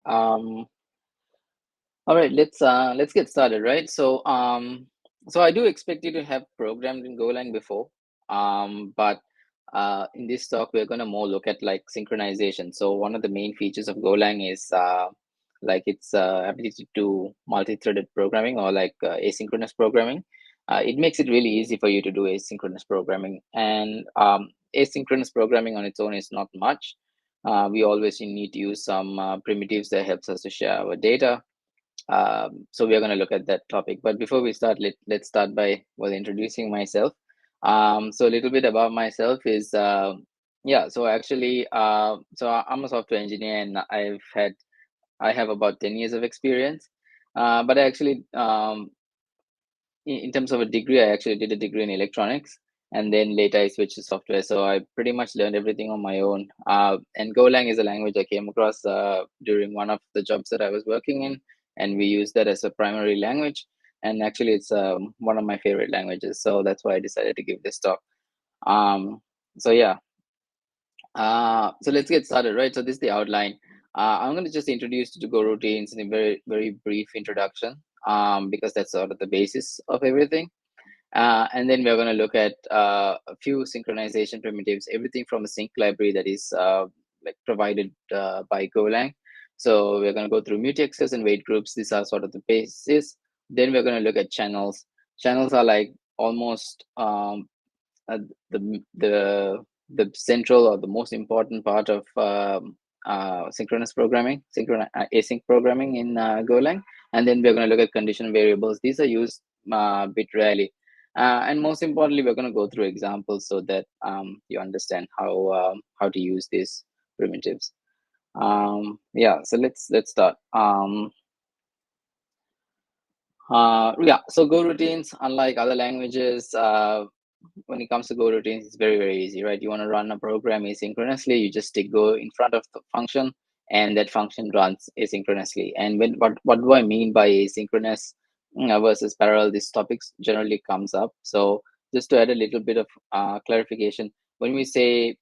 Um, all right, let's get started, right? So I do expect you to have programmed in Golang before, but in this talk we're gonna more look at like synchronization. So one of the main features of Golang is like its ability to multi-threaded programming or like asynchronous programming. It makes it really easy for you to do asynchronous programming, and asynchronous programming on its own is not much. We always need to use some primitives that helps us to share our data. So we are going to look at that topic. But before we start, let's start by introducing myself. So a little bit about myself is yeah. So actually, I'm a software engineer, and I have about 10 years of experience. But I actually in terms of a degree, I actually did a degree in electronics, and then later I switched to software. So I pretty much learned everything on my own. And Golang is a language I came across during one of the jobs that I was working in, and we use that as a primary language. And actually, it's one of my favorite languages. So that's why I decided to give this talk. Um, so yeah, so let's get started, right? So this is the outline. I'm going to just introduce you to Go routines in a very brief introduction, because that's sort of the basis of everything. And then we're going to look at a few synchronization primitives, everything from a sync library that is like provided by Golang. So we're going to go through mutexes and weight groups. These are sort of the basis. Then we're going to look at channels. Channels are like almost uh, the central or the most important part of synchronous programming, async programming in Golang. And then we're going to look at condition variables. These are used a bit rarely. And most importantly, we're going to go through examples so that you understand how to use these primitives. Yeah, so let's start. Yeah, so Go routines, unlike other languages, when it comes to Go routines, it's very easy, right? You want to run a program asynchronously, you just stick Go in front of the function, and that function runs asynchronously. And what do I mean by asynchronous versus parallel? This topics generally comes up. So just to add a little bit of clarification, when we say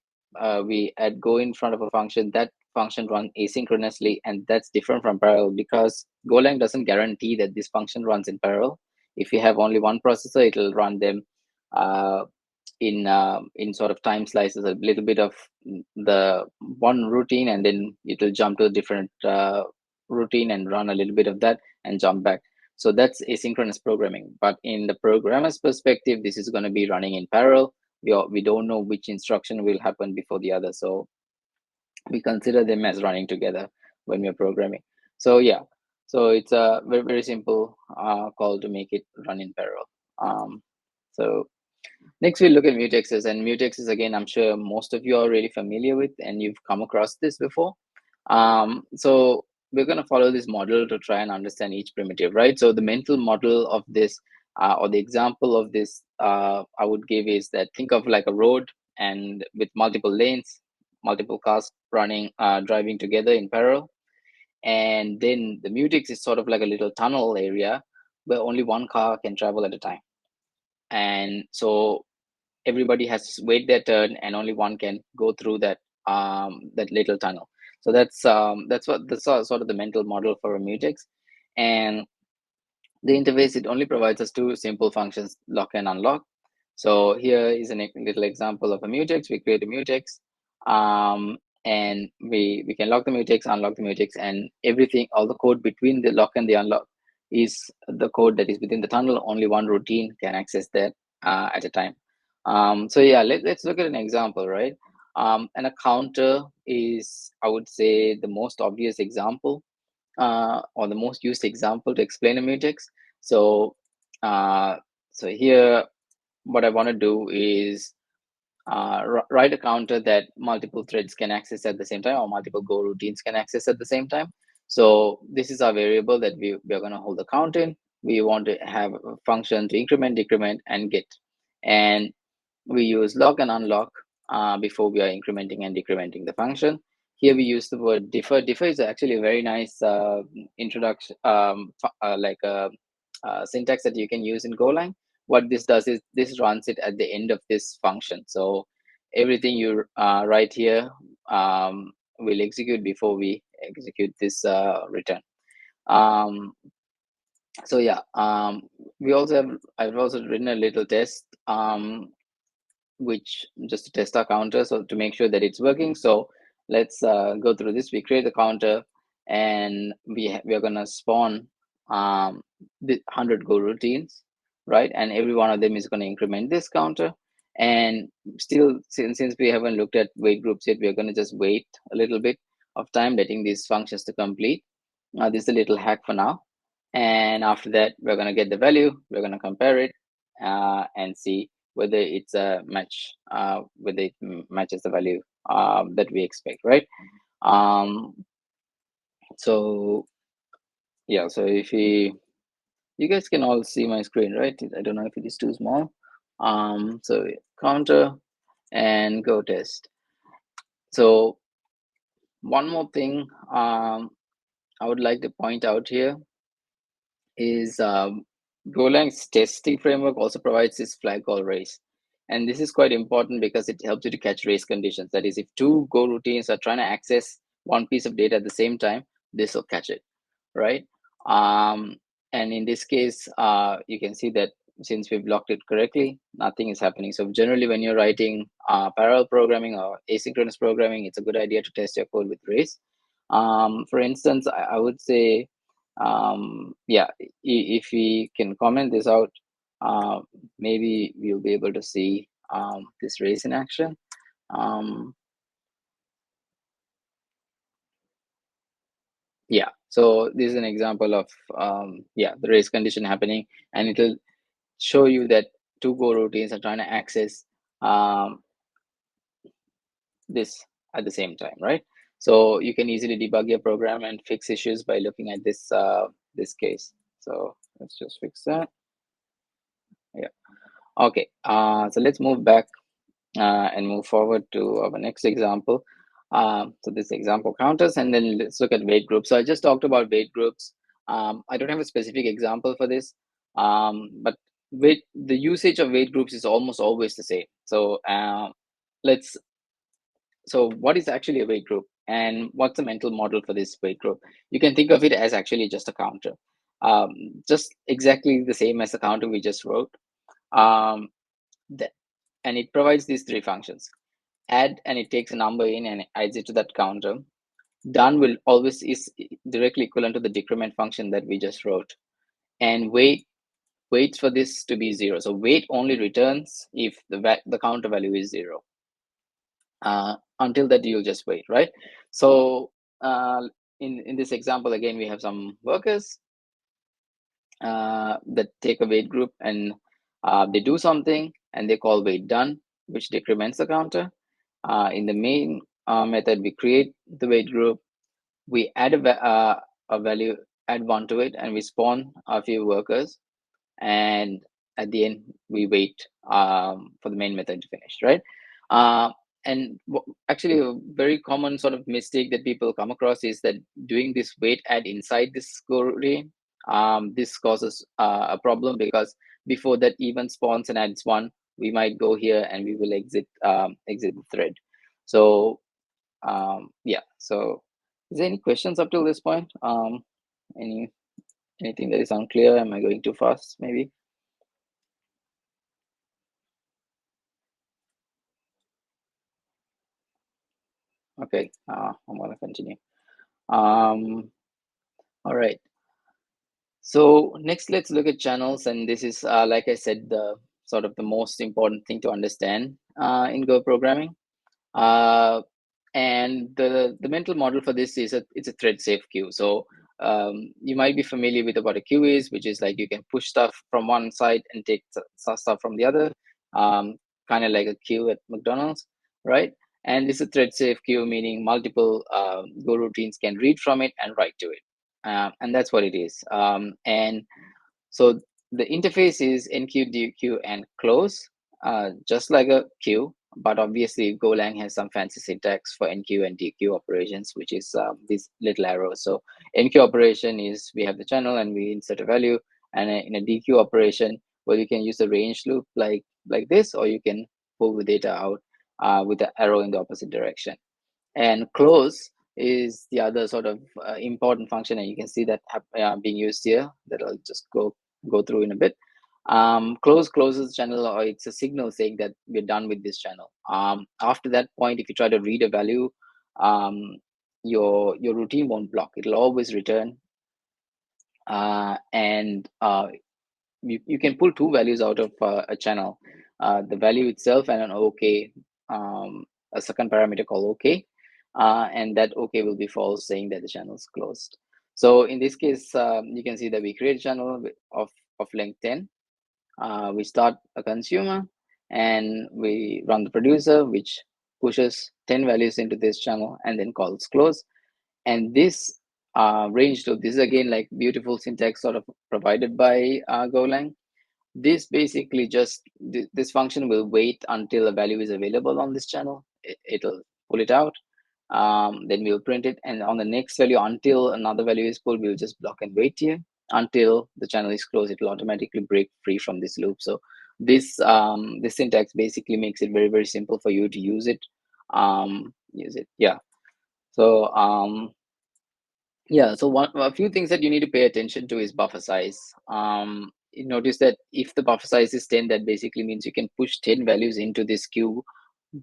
we add Go in front of a function, that function run asynchronously, and that's different from parallel because Golang doesn't guarantee that this function runs in parallel. If you have only one processor, it'll run them uh, in sort of time slices, a little bit of the one routine, and then it will jump to a different routine and run a little bit of that and jump back. So that's asynchronous programming. But in the programmer's perspective, this is going to be running in parallel. We don't know which instruction will happen before the other. So we consider them as running together when we're programming. So yeah, so it's a very simple call to make it run in parallel. So next we look at mutexes, and mutexes again, I'm sure most of you are really familiar with and you've come across this before. So we're going to follow this model to try and understand each primitive, right? So the mental model of this or the example of this I would give is that think of like a road and with multiple lanes, multiple cars running driving together in parallel, and then the mutex is sort of like a little tunnel area where only one car can travel at a time, and so everybody has to wait their turn and only one can go through that little tunnel. So that's sort of the mental model for a mutex. And the interface, it only provides us two simple functions, lock and unlock. So here is a little example of a mutex. We create a mutex, and we can lock the mutex, unlock the mutex, and everything, all the code between the lock and the unlock is the code that is within the tunnel. Only one routine can access that at a time. So yeah, let's look at an example, right? And a counter is, I would say, the most obvious example or the most used example to explain a mutex. So, uh, so here, what I want to do is write a counter that multiple threads can access at the same time, or multiple Go routines can access at the same time. So this is our variable that we're going to hold the count in. We want to have a function to increment, decrement, and get. And we use lock and unlock before we are incrementing and decrementing the function. Here we use the word differ. Differ is actually a very nice introduction, like a syntax that you can use in Golang. What this does is this runs it at the end of this function. So everything you write here will execute before we execute this return. So yeah, I've also written a little test, which just to test our counter, so to make sure that it's working. So let's go through this. We create the counter, and we are gonna spawn the 100 Go routines, right? And every one of them is gonna increment this counter. And still, since we haven't looked at wait groups yet, we're gonna just wait a little bit of time, letting these functions to complete. This is a little hack for now. And after that, we're gonna get the value. We're gonna compare it and see whether it's a match, whether it matches the value that we expect, right? So yeah, so if you guys can all see my screen, right? I don't know if it is too small. So counter and go test. So one more thing I would like to point out here is Golang's testing framework also provides this flag call race. And this is quite important because it helps you to catch race conditions. That is, if two Go routines are trying to access one piece of data at the same time, this will catch it, right? And in this case, you can see that since we've locked it correctly, nothing is happening. So generally, when you're writing parallel programming or asynchronous programming, it's a good idea to test your code with race. For instance, I would say, yeah, if we can comment this out, maybe we'll be able to see this race in action. Yeah, so this is an example of yeah, the race condition happening, and it'll show you that two Go routines are trying to access this at the same time, right? So you can easily debug your program and fix issues by looking at this this case. So let's just fix that. Yeah. Okay. So let's move back and move forward to our next example. So this example counters, and then let's look at wait groups. So I just talked about wait groups. I don't have a specific example for this, but the usage of wait groups is almost always the same. So let's. So what is actually a wait group, and what's the mental model for this wait group? You can think of it as actually just a counter, just exactly the same as the counter we just wrote. Um, and it provides these three functions: add, and it takes a number in and adds it to that counter. Done will always is directly equivalent to the decrement function that we just wrote. And wait waits for this to be 0. So wait only returns if the counter value is 0. Until that, you'll just wait, right? So in this example, again, we have some workers that take a wait group, and they do something, and they call wait done, which decrements the counter. In the main method, we create the wait group, we add a value, add one to it, and we spawn a few workers, and at the end we wait for the main method to finish, right? And actually, a very common sort of mistake that people come across is that doing this wait add inside this Go routine, this causes a problem, because before that even spawns and adds one, we might go here and we will exit the thread. So yeah, so is there any questions up till this point? Anything that is unclear? Am I going too fast, maybe? Okay, I'm gonna continue. All right. So next, let's look at channels, and this is, like I said, the sort of the most important thing to understand in Go programming. And the mental model for this is it's a thread safe queue. So you might be familiar with what a queue is, which is like you can push stuff from one side and take stuff from the other, kind of like a queue at McDonald's, right? And this is a thread safe queue, meaning multiple Go routines can read from it and write to it. And that's what it is. And so the interface is enqueue, dequeue, and close, just like a queue. But obviously, Golang has some fancy syntax for enqueue and dequeue operations, which is these little arrows. So enqueue operation is we have the channel and we insert a value, and in a dequeue operation, well, you can use a range loop like this, or you can pull the data out with the arrow in the opposite direction. And close is the other sort of important function, and you can see that being used here, that I'll just go through in a bit. Close closes channel, or it's a signal saying that we're done with this channel. After that point, if you try to read a value, your routine won't block. It'll always return, and you can pull two values out of a channel, the value itself and an OK, a second parameter called OK, and that OK will be false, saying that the channel is closed. So in this case, you can see that we create a channel of length 10. We start a consumer and we run the producer, which pushes 10 values into this channel and then calls close. And this range loop, this is again like beautiful syntax sort of provided by Golang. This basically just, this function will wait until a value is available on this channel. It'll pull it out. Then we'll print it. And on the next value, until another value is pulled, we'll just block and wait here until the channel is closed. It will automatically break free from this loop. So this this syntax basically makes it very, very simple for you to use it. Yeah. So so a few things that you need to pay attention to is buffer size. You notice that if the buffer size is 10, that basically means you can push 10 values into this queue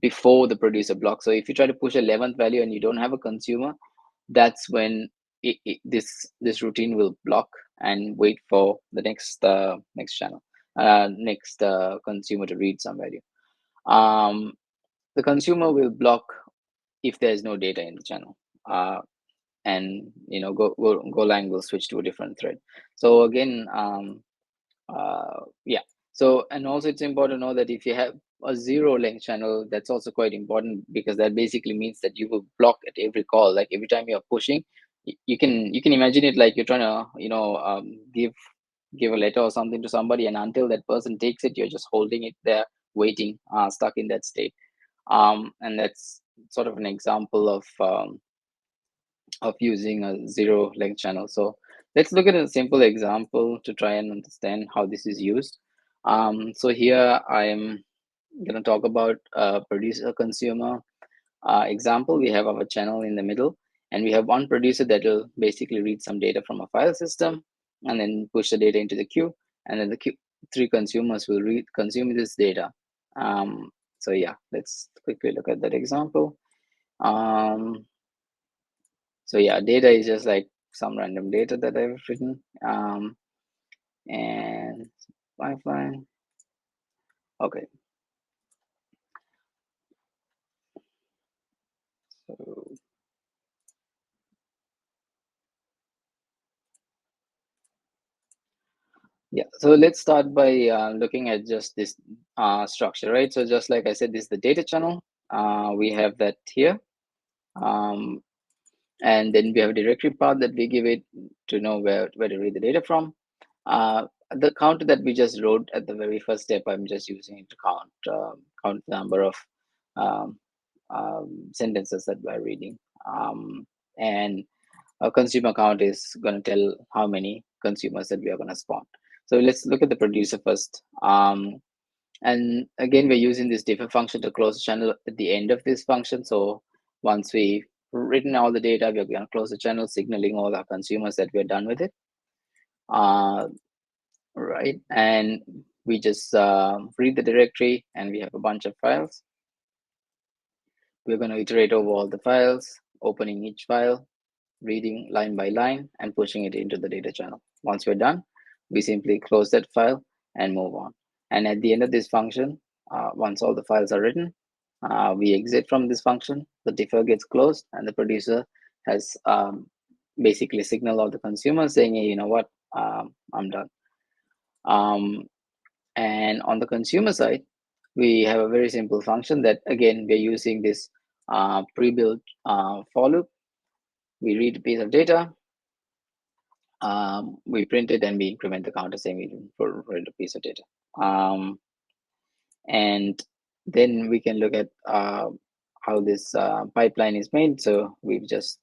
before the producer block. So if you try to push 11th value and you don't have a consumer, that's when this routine will block and wait for the next channel, next consumer to read some value. The consumer will block if there's no data in the channel. And Golang will switch to a different thread. So again, so, and also it's important to know that if you have a zero length channel, that's also quite important, because that basically means that you will block at every call. Like every time you're pushing, you can imagine it like you're trying to give a letter or something to somebody, and until that person takes it, you're just holding it there, waiting, stuck in that state. And that's sort of an example of using a zero length channel. So let's look at a simple example to try and understand how this is used. So here I'm going to talk about producer consumer example. We have our channel in the middle, and we have one producer that will basically read some data from a file system and then push the data into the queue, and then the three consumers will consume this data. So yeah, let's quickly look at that example. So yeah, data is just like some random data that I've written, and pipeline. Okay. So yeah, so let's start by looking at just this structure, right? So just like I said, this is the data channel. We have that here. And then we have a directory path that we give it to know where to read the data from. The counter that we just wrote at the very first step, I'm just using it to count the number of sentences that we're reading. And a consumer count is going to tell how many consumers that we are going to spawn. So let's look at the producer first. And again, we're using this differ function to close the channel at the end of this function. So once we've written all the data, we're going to close the channel, signaling all our consumers that we're done with it. Right, and we just read the directory, and we have a bunch of files. We're going to iterate over all the files, opening each file, reading line by line, and pushing it into the data channel. Once we're done, we simply close that file and move on. And at the end of this function, once all the files are written, we exit from this function, the differ gets closed, and the producer has basically signal all the consumers saying, hey, you know what, I'm done. And on the consumer side, we have a very simple function that, again, we're using this pre-built for loop. We read a piece of data, we print it, and we increment the counter saying we read a piece of data. And then we can look at how this pipeline is made. So we've just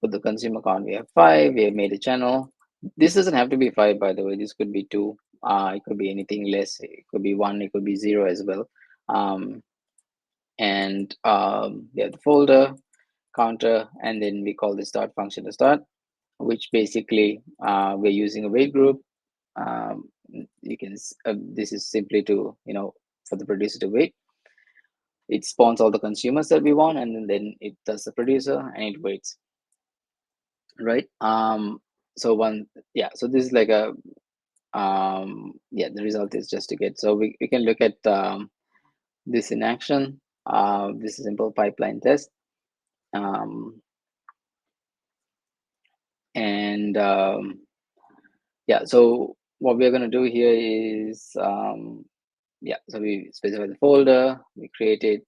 put the consumer count. We have 5. We have made a channel. This doesn't have to be 5, by the way. This could be 2. It could be anything less. It could be 1. It could be 0 as well. And we have the folder, counter, and then we call the start function to start, which basically we're using a wait group. You can this is simply to for the producer to wait. It spawns all the consumers that we want, and then it does the producer and it waits, right? So so this is like a the result is just to get. So we can look at this in action. This is simple pipeline test. So what we're going to do here is so we specify the folder, we create it.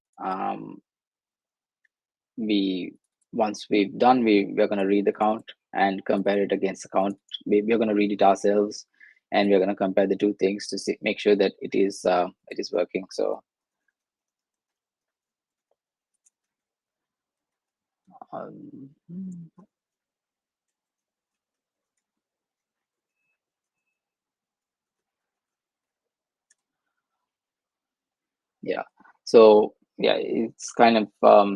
Once we've done, we're going to read the count and compare it against the count. We're going to read it ourselves, and we're going to compare the two things to make sure that it is working. So it's kind of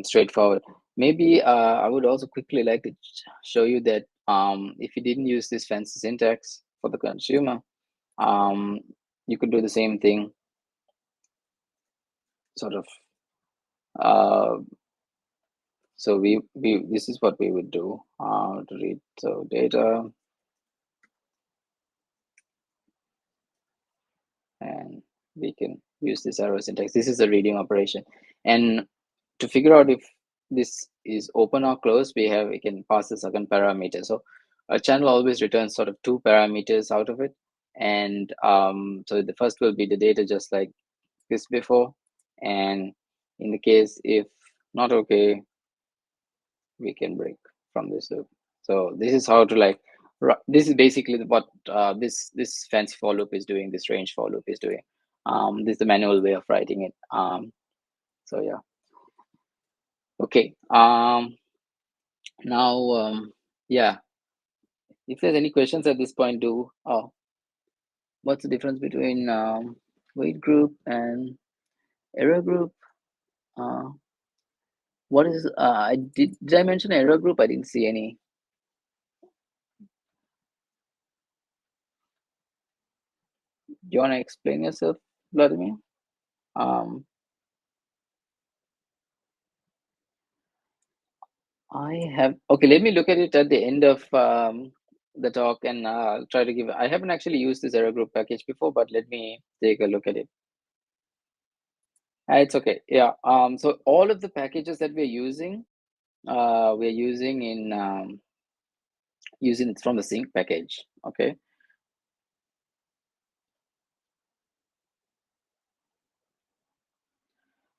straightforward. Maybe I would also quickly like to show you that if you didn't use this fancy syntax for the consumer, you could do the same thing, sort of. So this is what we would do to read data, and we can use this arrow syntax. This is a reading operation, and to figure out if this is open or closed, we can pass the second parameter. So a channel always returns sort of two parameters out of it, and so the first will be the data just like this before, and in the case if not okay, we can break from this loop. So this is how to this is basically what this fancy for loop is doing, this range for loop is doing. This is the manual way of writing it. So yeah. Okay. Now if there's any questions at this point, what's the difference between wait group and error group? What is did I mention error group? I didn't see any. Do you want to explain yourself, Vladimir? Okay, let me look at it at the end of the talk and try to give. I haven't actually used this error group package before, but let me take a look at it. It's okay. Yeah. So all of the packages that we're using in using it from the sync package. Okay.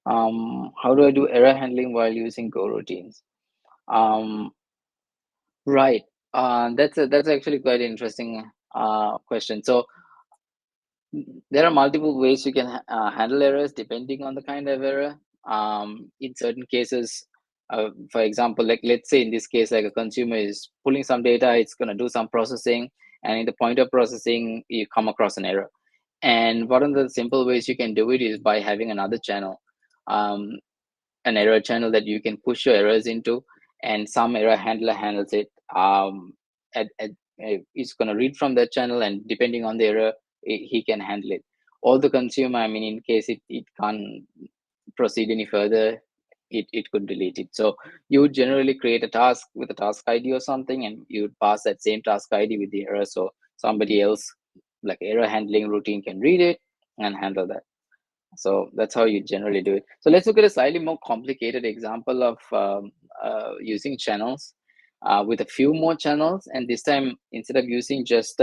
How do I do error handling while using Go routines? Right. That's actually quite an interesting question. So there are multiple ways you can handle errors depending on the kind of error. In certain cases, for example, like let's say in this case, like a consumer is pulling some data, it's going to do some processing, and in the point of processing, you come across an error. And one of the simple ways you can do it is by having another channel, an error channel that you can push your errors into, and some error handler handles it. It's going to read from that channel, and depending on the error, he can handle it. Or the consumer, I mean, in case it can't proceed any further, it could delete it. So you would generally create a task with a task ID or something, and you would pass that same task ID with the error, so somebody else, like error handling routine, can read it and handle that. So that's how you generally do it. So let's look at a slightly more complicated example of using channels with a few more channels. And this time, instead of using just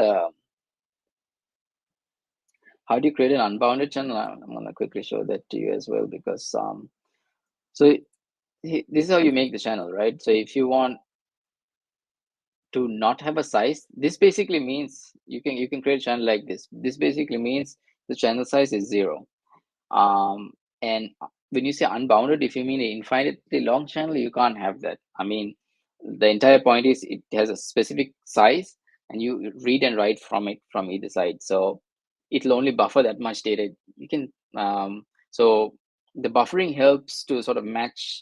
how do you create an unbounded channel? I'm going to quickly show that to you as well, because so this is how you make the channel, right? So if you want to not have a size, this basically means you can create a channel like this. This basically means the channel size is 0. And when you say unbounded, if you mean an infinitely long channel, you can't have that. I mean, the entire point is it has a specific size, and you read and write from it from either side. So it'll only buffer that much data. You can so the buffering helps to sort of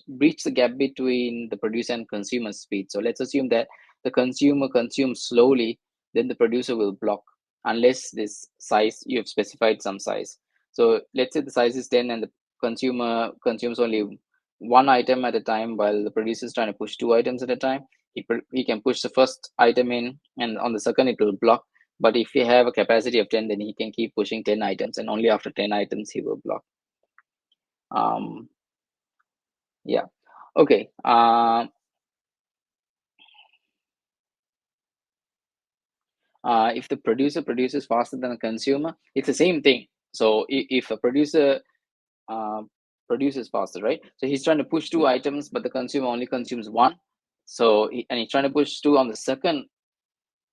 breach the gap between the producer and consumer speed. So let's assume that the consumer consumes slowly, then the producer will block unless this size, you have specified some size. So let's say the size is 10 and the consumer consumes only one item at a time while the producer is trying to push two items at a time. He can push the first item in, and on the second it will block. But if you have a capacity of 10, then he can keep pushing 10 items, and only after 10 items he will block. Yeah. Okay. If the producer produces faster than the consumer, it's the same thing. So if a producer uh, produces faster, right? So he's trying to push two items, but the consumer only consumes one. So and he's trying to push two. On the second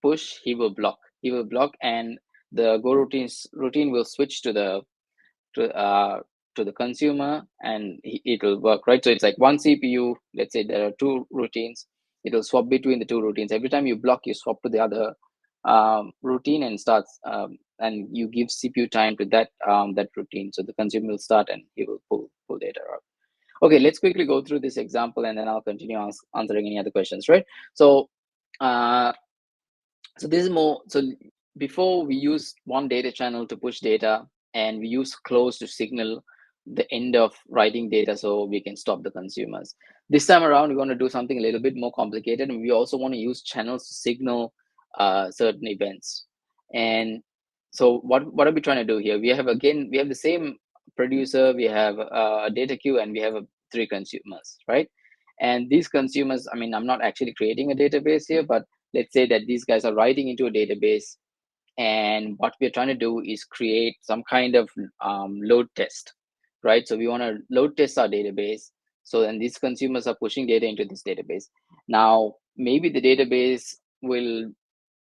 push, he will block. He will block, and the go routine will switch to the to uh, to the consumer, and it will work, right? So it's like one CPU. Let's say there are two routines. It will swap between the two routines. Every time you block, you swap to the other routine and starts, and you give CPU time to that routine. So the consumer will start, and he will pull data out. Okay, let's quickly go through this example, and then I'll continue answering any other questions, right? So uh, so this is more, so before we use one data channel to push data, and we use close to signal the end of writing data so we can stop the consumers. This time around, we want to do something a little bit more complicated, and we also want to use channels to signal certain events. And so what are we trying to do here? We have the same producer, we have a data queue, and we have three consumers, right? And these consumers, I mean, I'm not actually creating a database here, but let's say that these guys are writing into a database, and what we're trying to do is create some kind of load test, right? So we want to load test our database. So then these consumers are pushing data into this database. Now maybe the database will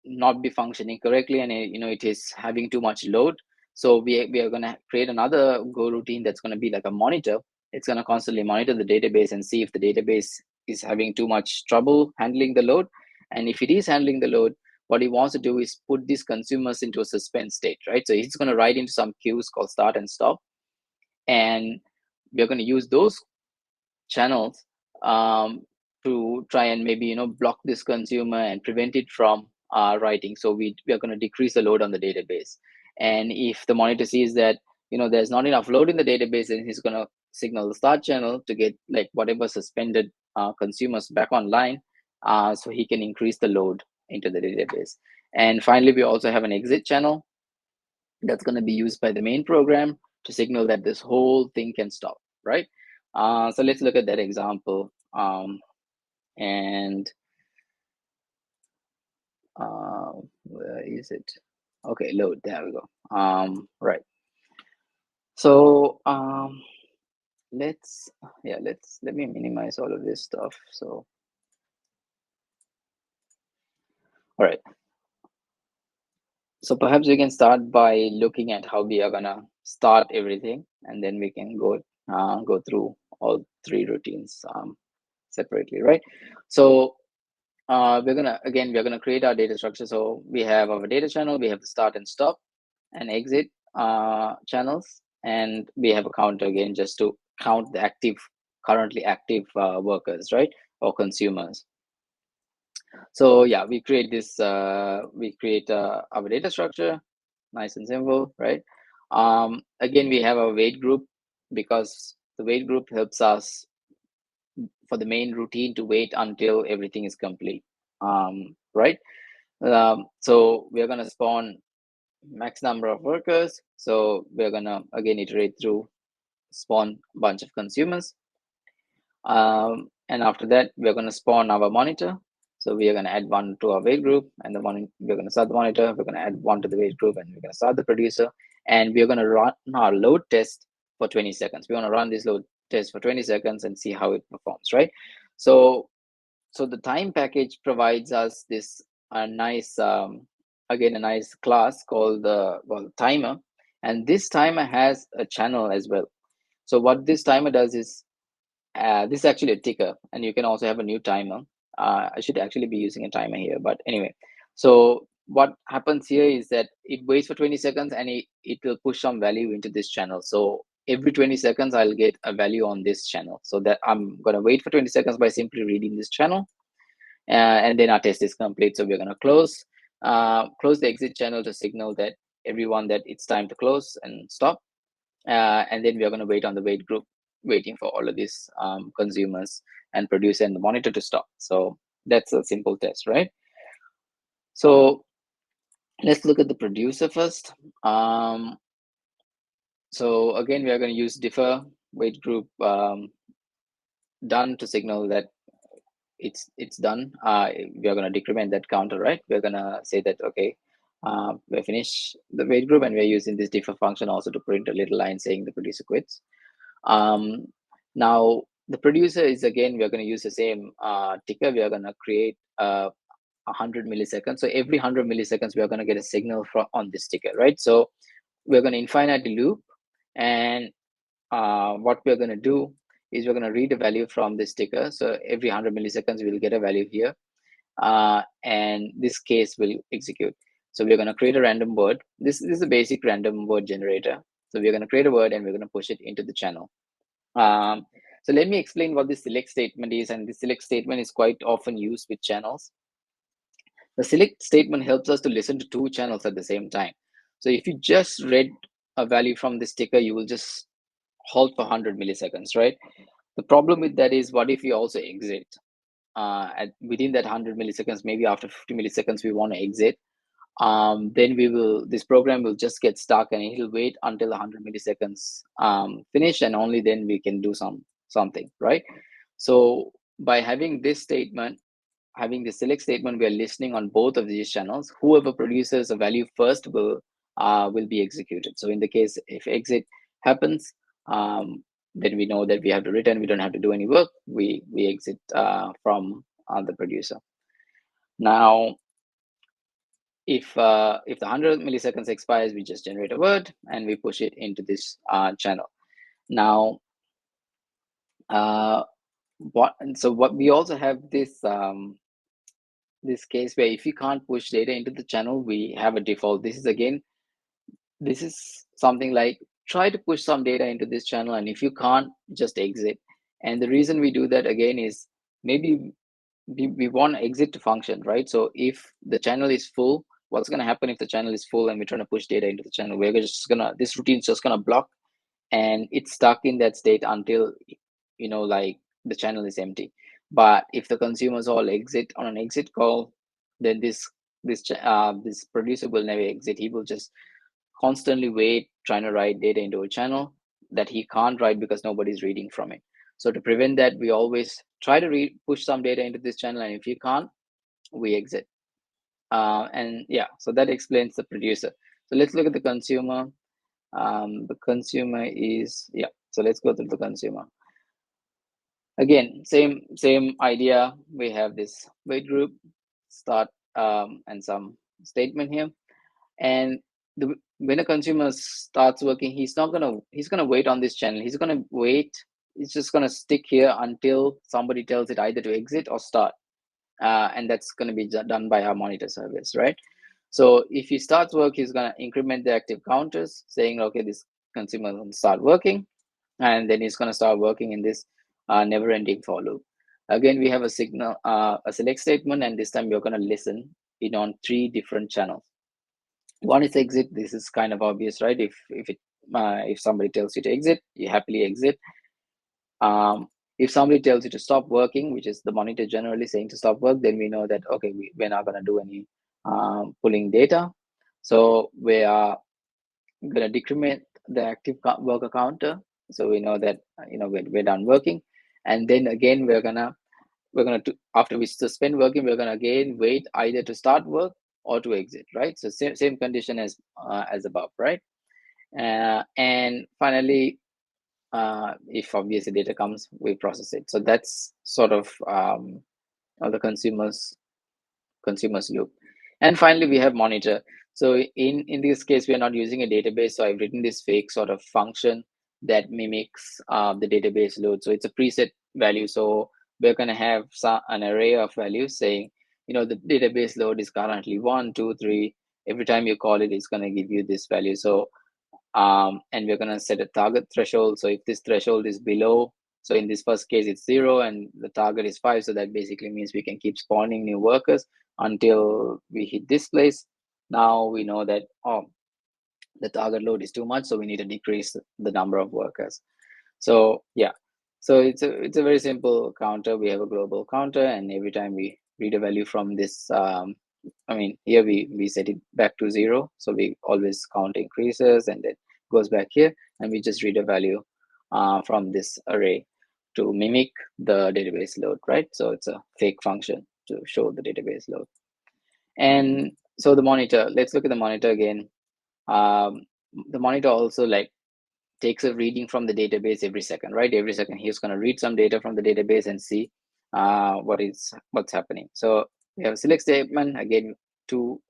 not be functioning correctly, and it is having too much load. So we are going to create another go routine that's going to be like a monitor. It's going to constantly monitor the database and see if the database is having too much trouble handling the load. And if it is handling the load, what he wants to do is put these consumers into a suspense state, right? So he's going to write into some queues called start and stop, and we're going to use those channels to try and maybe block this consumer and prevent it from writing. So we are going to decrease the load on the database. And if the monitor sees that there's not enough load in the database, then he's going to signal the start channel to get like whatever suspended consumers back online, so he can increase the load into the database. And finally, we also have an exit channel that's going to be used by the main program to signal that this whole thing can stop, right? So let's look at that example. And where is it? Okay, load, there we go. Right. So let me minimize all of this stuff. So, all right. So perhaps we can start by looking at how we are gonna start everything, and then we can go through all three routines separately, right? So we're gonna create our data structure. So we have our data channel, we have the start and stop and exit channels, and we have a counter again just to count the currently active workers, right, or consumers. So yeah, we create our data structure, nice and simple, right? Again, we have a wait group because the wait group helps us for the main routine to wait until everything is complete, right? So we're going to spawn max number of workers. So we're going to again iterate through, spawn a bunch of consumers. And after that, we're going to spawn our monitor. So we are going to add one to our wait group, and we're going to start the monitor. We're going to add one to the wait group, and we're going to start the producer. And we're going to run our load test for 20 seconds. We want to run this load test for 20 seconds and see how it performs, right? So the time package provides us this nice, again, a nice class called the timer. And this timer has a channel as well. So what this timer does is, this is actually a ticker, and you can also have a new timer. I should actually be using a timer here, but anyway. So what happens here is that it waits for 20 seconds, and it will push some value into this channel. So every 20 seconds I'll get a value on this channel. So that I'm going to wait for 20 seconds by simply reading this channel, and then our test is complete. So we're going to close the exit channel to signal that everyone that it's time to close and stop, and then we're going to wait on the wait group, waiting for all of these consumers and producer and the monitor to stop. So that's a simple test, right? So let's look at the producer first. So again, we are going to use differ wait group done to signal that it's done. We are going to decrement that counter, right? We're going to say that, okay, we finish the wait group, and we're using this differ function also to print a little line saying the producer quits. Now the producer is, again, we're going to use the same ticker. We are going to create 100 milliseconds. So every 100 milliseconds, we are going to get a signal from on this ticker, right? So we're going to infinitely loop, and what we're going to do is we're going to read a value from this ticker. So every 100 milliseconds, we'll get a value here, and this case will execute. So we're going to create a random word. This is a basic random word generator. So we're going to create a word, and we're going to push it into the channel. So let me explain what this select statement is, and the select statement is quite often used with channels. The select statement helps us to listen to two channels at the same time. So if you just read a value from this ticker, you will just halt for 100 milliseconds, right? The problem with that is, what if we also exit within that 100 milliseconds? Maybe after 50 milliseconds we want to exit. Then this program will just get stuck, and it'll wait until 100 milliseconds finish, and only then we can do something, right? So by having this statement, having the select statement, we are listening on both of these channels. Whoever produces a value first will be executed. So in the case if exit happens, then we know that we have to return. We don't have to do any work. We exit from the producer. Now, if the 100 milliseconds expires, we just generate a word and we push it into this channel. Now, what we also have this this case where if you can't push data into the channel, we have a default. This is something like, try to push some data into this channel, and if you can't, just exit. And the reason we do that, again, is maybe we want exit to function, right? So if the channel is full, what's going to happen if the channel is full and we're trying to push data into the channel? This routine is just going to block, and it's stuck in that state until like the channel is empty. But if the consumers all exit on an exit call, then this producer will never exit. He will just constantly wait, trying to write data into a channel that he can't write because nobody's reading from it. So to prevent that, we always try to push some data into this channel, and if you can't, we exit. And yeah, so that explains the producer. So let's look at the consumer. The consumer is, yeah, so let's go to the consumer. Again, same idea. We have this wait group, start, and some statement here. And when a consumer starts working, he's gonna wait on this channel. He's gonna wait. He's just gonna stick here until somebody tells it either to exit or start, and that's gonna be done by our monitor service, right? So if he starts work, he's gonna increment the active counters, saying, okay, this consumer will start working, and then he's gonna start working in this never-ending for loop. Again, we have a select statement, and this time we're gonna listen in on 3 different channels. One is exit. This is kind of obvious, right? If somebody tells you to exit, you happily exit. If somebody tells you to stop working, which is the monitor generally saying to stop work, then we know that, okay, we're not going to do any pulling data. So we are going to decrement the active worker counter. So we know that we're done working, and then again we're gonna after we suspend working, we're gonna again wait either to start work or to exit, right? So same condition as above, right? And finally, if obviously data comes, we process it. So that's sort of the consumer's loop. And finally, we have monitor. So in this case, we are not using a database. So I've written this fake sort of function that mimics the database load. So it's a preset value. So we're going to have an array of values saying, the database load is currently 1, 2, 3. Every time you call it, it's going to give you this value. So and we're going to set a target threshold. So if this threshold is below, so in this first case it's 0 and the target is 5, so that basically means we can keep spawning new workers until we hit this place. Now we know that, oh, the target load is too much, so we need to decrease the number of workers. So yeah, so it's a very simple counter. We have a global counter, and every time we read a value from this, I mean, here we set it back to 0, so we always count increases, and then goes back here, and we just read a value from this array to mimic the database load, right? So it's a fake function to show the database load. And so the monitor, let's look at the monitor again. The monitor also like takes a reading from the database every second, right? Every second he's going to read some data from the database and see what's happening. So we have a select statement, again, two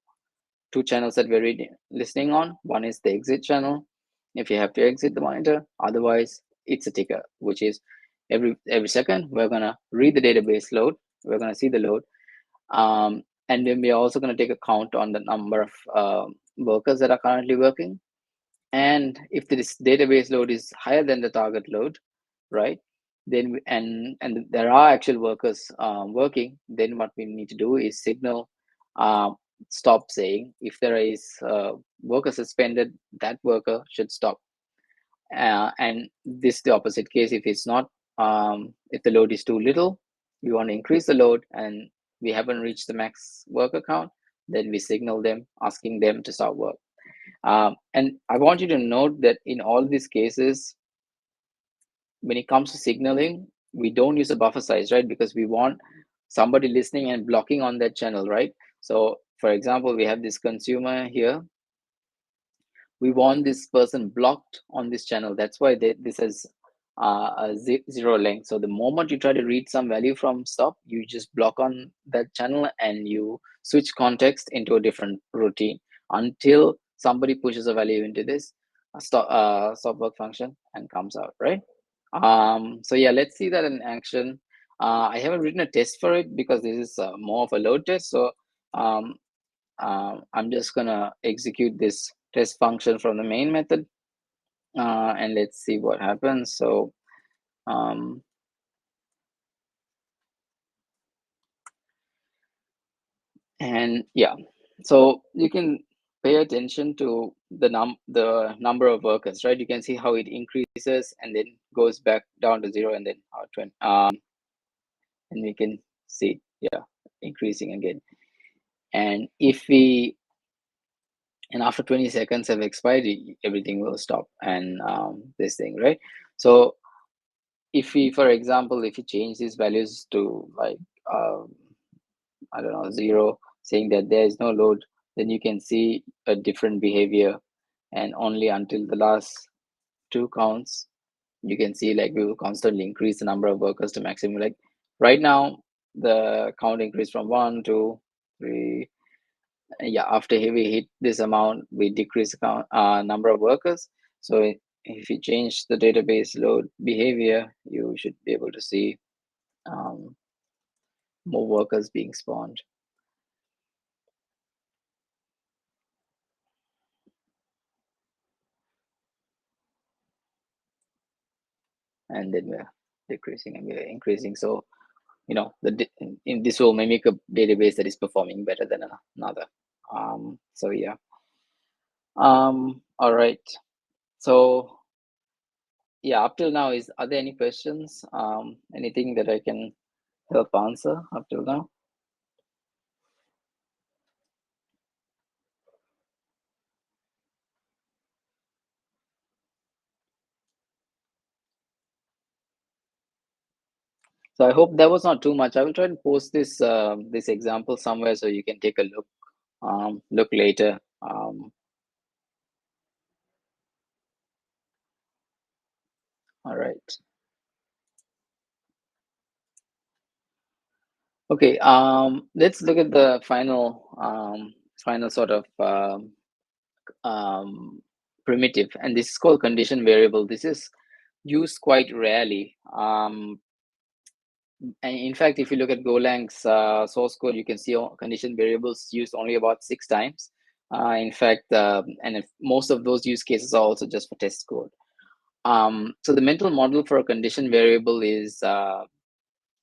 channels that we're listening on. One is the exit channel, if you have to exit the monitor. Otherwise it's a ticker, which is every second we're going to read the database load, we're going to see the load, and then we're also going to take a count on the number of workers that are currently working. And if this database load is higher than the target load, right, then and there are actual workers working, then what we need to do is signal stop saying. If there is worker suspended, that worker should stop. And this the opposite case. If it's not, if the load is too little, we want to increase the load and we haven't reached the max worker count, then we signal them, asking them to stop work. And I want you to note that in all these cases, when it comes to signaling, we don't use a buffer size, right? Because we want somebody listening and blocking on that channel, right? So for example, we have this consumer here. We want this person blocked on this channel. That's why this has a 0 length. So the moment you try to read some value from stop, you just block on that channel and you switch context into a different routine until somebody pushes a value into this stop work function and comes out, right? So yeah, let's see that in action. I haven't written a test for it because this is more of a load test. So I'm just gonna execute this test function from the main method, and let's see what happens. So and yeah, so you can pay attention to the number of workers, right? You can see how it increases and then goes back down to 0, and then 20, and we can see, yeah, increasing again. And if we, and after 20 seconds have expired, everything will stop, and this thing, right? So if we, for example, if you change these values to like I don't know, 0, saying that there is no load, then you can see a different behavior. And only until the last 2 counts, you can see like we will constantly increase the number of workers to maximum. Like right now the count increased from 1, 2, 3. Yeah, after we hit this amount, we decrease the count, number of workers. So if you change the database load behavior, you should be able to see more workers being spawned. And then we're decreasing and we're increasing. So, you know, this will mimic a database that is performing better than another. So yeah. All right. So yeah, up till now, are there any questions? Anything that I can help answer up till now? So I hope that was not too much. I will try to post this this example somewhere so you can take a look later. All right. Okay. Let's look at the final sort of primitive, and this is called condition variable. This is used quite rarely. And in fact, if you look at Golang's source code, you can see condition variables used only about 6 times. In fact, and if most of those use cases are also just for test code. So the mental model for a condition variable is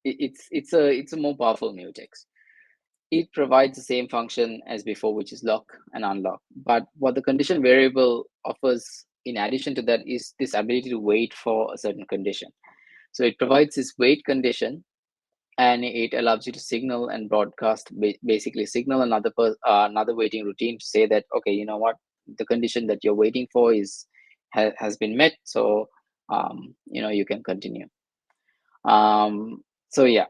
it's a more powerful mutex. It provides the same function as before, which is lock and unlock. But what the condition variable offers in addition to that is this ability to wait for a certain condition. So it provides this wait condition, and it allows you to signal and broadcast, basically signal another waiting routine to say that, okay, you know what, the condition that you're waiting for has been met, so you can continue. So yeah,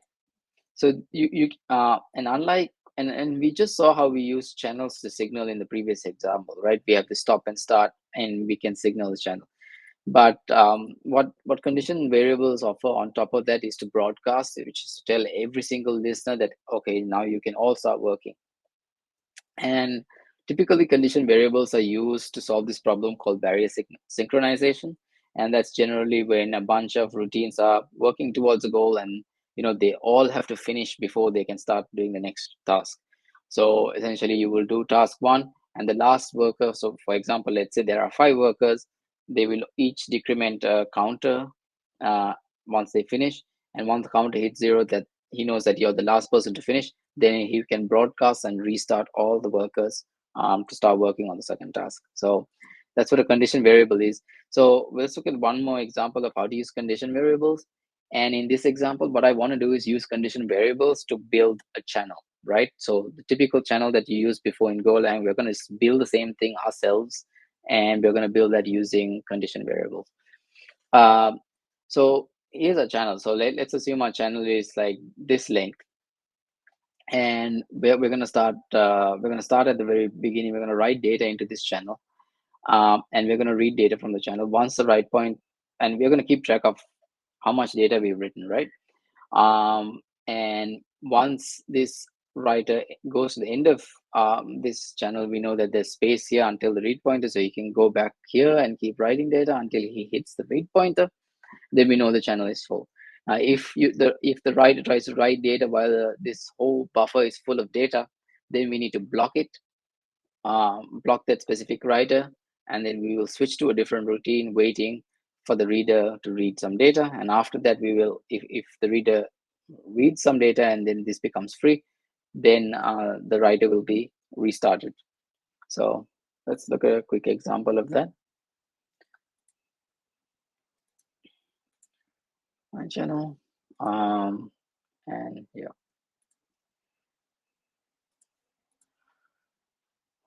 so you and unlike and we just saw how we use channels to signal in the previous example, right? We have the stop and start, and we can signal the channel. But what condition variables offer on top of that is to broadcast, which is to tell every single listener that, okay, now you can all start working. And typically condition variables are used to solve this problem called barrier synchronization. And that's generally when a bunch of routines are working towards a goal, and they all have to finish before they can start doing the next task. So essentially you will do task one, and the last worker, so for example, let's say there are 5 workers, they will each decrement a counter uh, once they finish. And once the counter hits 0, that he knows that you're the last person to finish, then he can broadcast and restart all the workers to start working on the second task. So that's what a condition variable is. So let's look at one more example of how to use condition variables. And in this example, what I want to do is use condition variables to build a channel, right? So the typical channel that you used before in Golang, we're going to build the same thing ourselves, and we're going to build that using condition variables. So here's a channel. So let's assume our channel is like this length, and we're going to start at the very beginning. We're going to write data into this channel, and we're going to read data from the channel once the write point, and we're going to keep track of how much data we've written, right? And once this writer goes to the end of this channel, we know that there's space here until the read pointer, so you can go back here and keep writing data until he hits the read pointer. Then we know the channel is full. If the writer tries to write data while this whole buffer is full of data, then we need to block it, block that specific writer, and then we will switch to a different routine, waiting for the reader to read some data. And after that, we will, if the reader reads some data and then this becomes free, then the writer will be restarted. So let's look at a quick example of that. My channel, and yeah.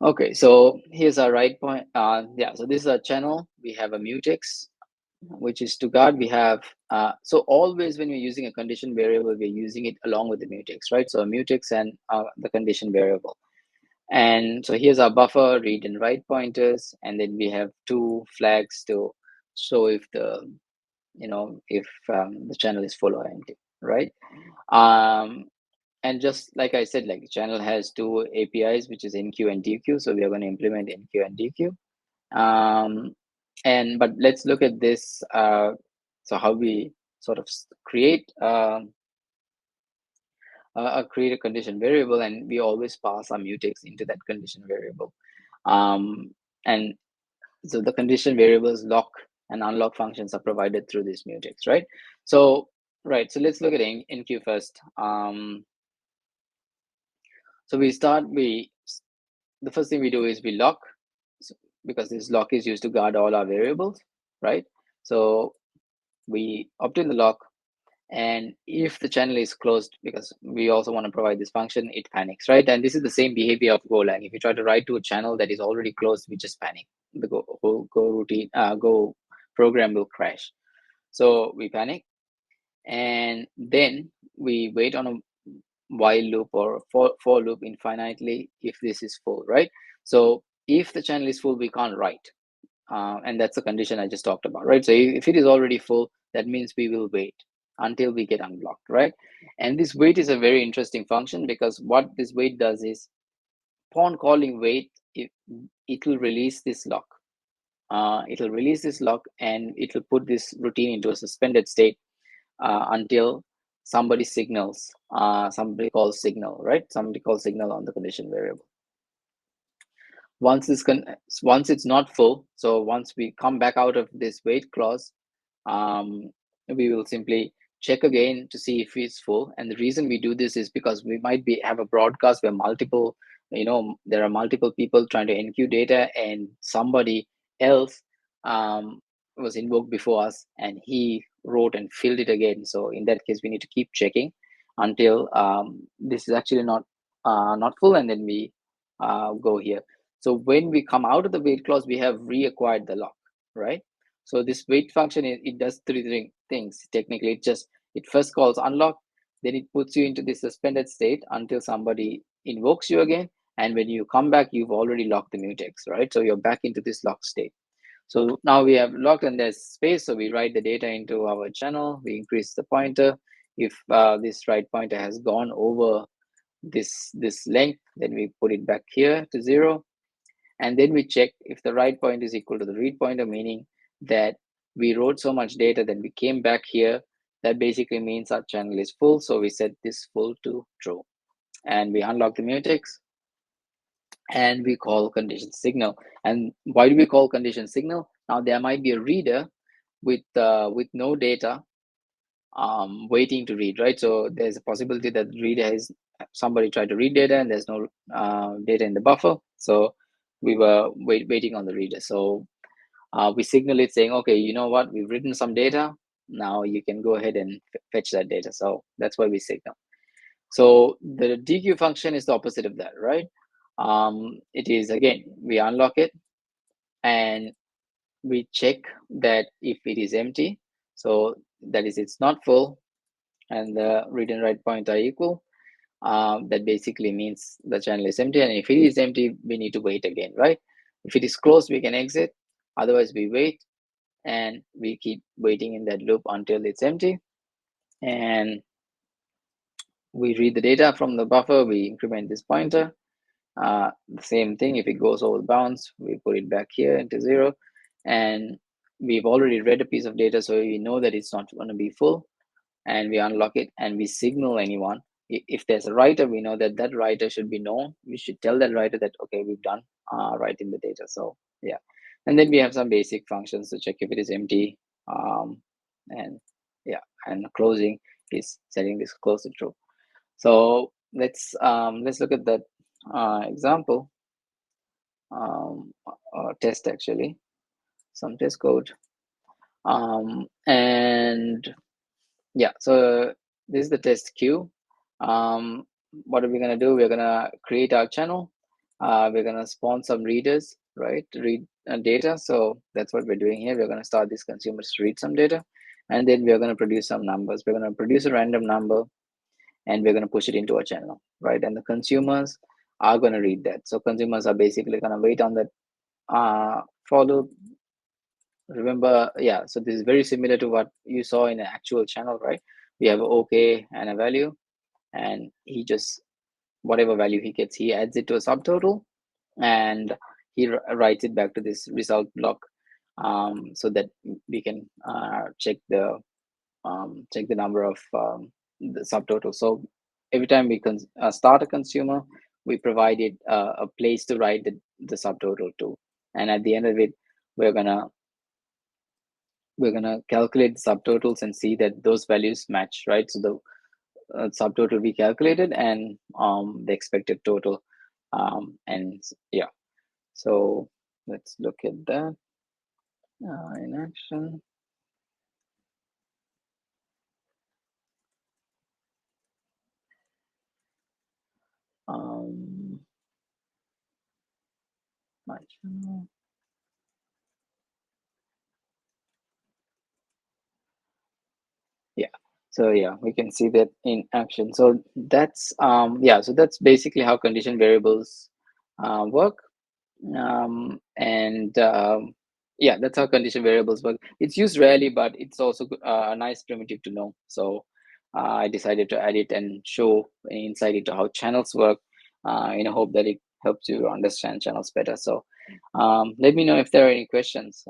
Okay, so here's our write point. Yeah, so this is our channel. We have a mutex, which is to guard. We have, so always when we're using a condition variable, we're using it along with the mutex, right? So a mutex and the condition variable. And so here's our buffer, read and write pointers. And then we have 2 flags to show if the channel is full or empty, right? And just like I said, like the channel has 2 APIs, which is enqueue and dequeue. So we are going to implement enqueue and dequeue. But let's look at this. So how we sort of create create a condition variable, and we always pass our mutex into that condition variable. And so the condition variables lock and unlock functions are provided through this mutex, right? So let's look at enqueue first. So the first thing we do is we lock, because this lock is used to guard all our variables, right? So we obtain the lock, and if the channel is closed, because we also want to provide this function, it panics, right? And this is the same behavior of Golang. If you try to write to a channel that is already closed, we just panic. The Go program will crash. So we panic, and then we wait on a while loop or for loop infinitely if this is full, right? So if the channel is full, we can't write. And that's the condition I just talked about, right? So if it is already full, that means we will wait until we get unblocked, right? And this wait is a very interesting function, because what this wait does is, upon calling wait, it will release this lock. It'll release this lock, and it will put this routine into a suspended state until somebody signals, somebody calls signal, right? Somebody calls signal on the condition variable. Once it's not full, so once we come back out of this wait clause, we will simply check again to see if it's full. And the reason we do this is because we might have a broadcast where there are multiple people trying to enqueue data, and somebody else was invoked before us and he wrote and filled it again. So in that case, we need to keep checking until this is actually not full, and then we go here. So when we come out of the wait clause, we have reacquired the lock, right? So this wait function, it does three things. Technically, it first calls unlock, then it puts you into the suspended state until somebody invokes you again. And when you come back, you've already locked the mutex, right? So you're back into this lock state. So now we have locked and there's space. So we write the data into our channel. We increase the pointer. If this write pointer has gone over this length, then we put it back here to 0. And then we check if the write point is equal to the read pointer, meaning that we wrote so much data, then we came back here. That basically means our channel is full. So we set this full to true. And we unlock the mutex and we call condition signal. And why do we call condition signal? Now there might be a reader with no data waiting to read, right? So there's a possibility that the reader has somebody tried to read data and there's no data in the buffer. So we were waiting on the reader. So we signal it saying, okay, you know what, we've written some data. Now you can go ahead and fetch that data. So that's why we signal. So the dequeue function is the opposite of that, right? It is, again, we unlock it and we check that if it is empty, so that is it's not full, and the read and write point are equal, that basically means the channel is empty. And if it is empty, we need to wait again, right? If it is closed, we can exit. Otherwise, we wait and we keep waiting in that loop until it's empty. And we read the data from the buffer, we increment this pointer. The same thing, if it goes over the bounds, we put it back here into 0. And we've already read a piece of data, so we know that it's not going to be full. And we unlock it and we signal anyone. If there's a writer, we know that that writer should be known. We should tell that writer that, okay, we've done writing the data. So yeah. And then we have some basic functions to check if it is empty. And yeah, and closing is setting this close to true. So let's look at that example, or test, actually, some test code. And yeah, so this is the test queue. What are we going to do? We're going to create our channel. We're going to spawn some readers, right, to read data. So that's what we're doing here. We're going to start these consumers to read some data, and then we're going to produce some numbers. We're going to produce a random number, and we're going to push it into a channel, right? And the consumers are going to read that. So consumers are basically going to wait on that for loop. Remember, yeah, so this is very similar to what you saw in an actual channel, right? We have OK and a value, and he just, whatever value he gets, he adds it to a subtotal, and he writes it back to this result block, so that we can check the number of the subtotal. So every time we start a consumer, we provide it a place to write the subtotal to, and at the end of it, we're gonna calculate the subtotals and see that those values match, right? So the subtotal we calculated and the expected total, and yeah. So let's look at that in action. My channel. Yeah. So yeah, we can see that in action. So that's yeah. So that's basically how condition variables work. And yeah, that's how condition variables work. It's used rarely, but it's also a nice primitive to know. So I decided to add it and show an insight into how channels work, in a hope that it helps you understand channels better. So let me know if there are any questions.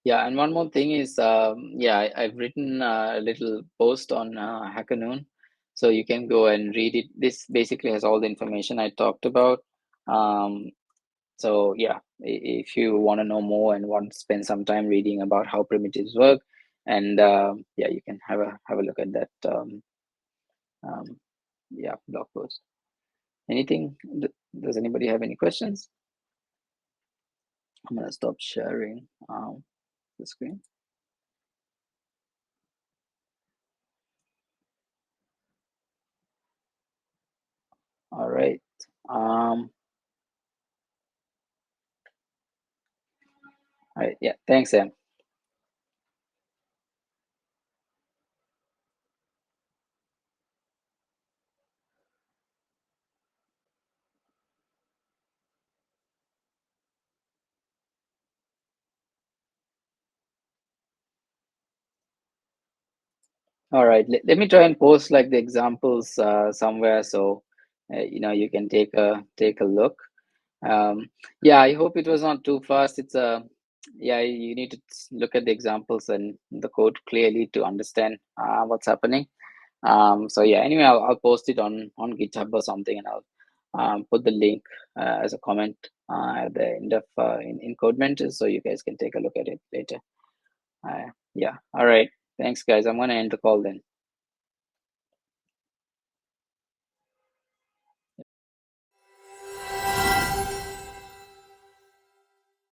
Yeah, and one more thing is, I've written a little post on Hackanoon, so you can go and read it. This basically has all the information I talked about. Um, so yeah, if you want to know more and want to spend some time reading about how primitives work, and yeah, you can have a look at that. Um, yeah, blog post. Anything? Does anybody have any questions? I'm gonna stop sharing the screen. All right. All right. Yeah. Thanks, Sam. All right. Let me try and post like the examples somewhere, so you can take a look. Yeah, I hope it was not too fast. It's a yeah, you need to look at the examples and the code clearly to understand what's happening. So yeah, anyway, I'll post it on GitHub or something, and I'll put the link as a comment at the end of in Codementor, so you guys can take a look at it later. Yeah, all right. Thanks, guys. I'm gonna end the call then.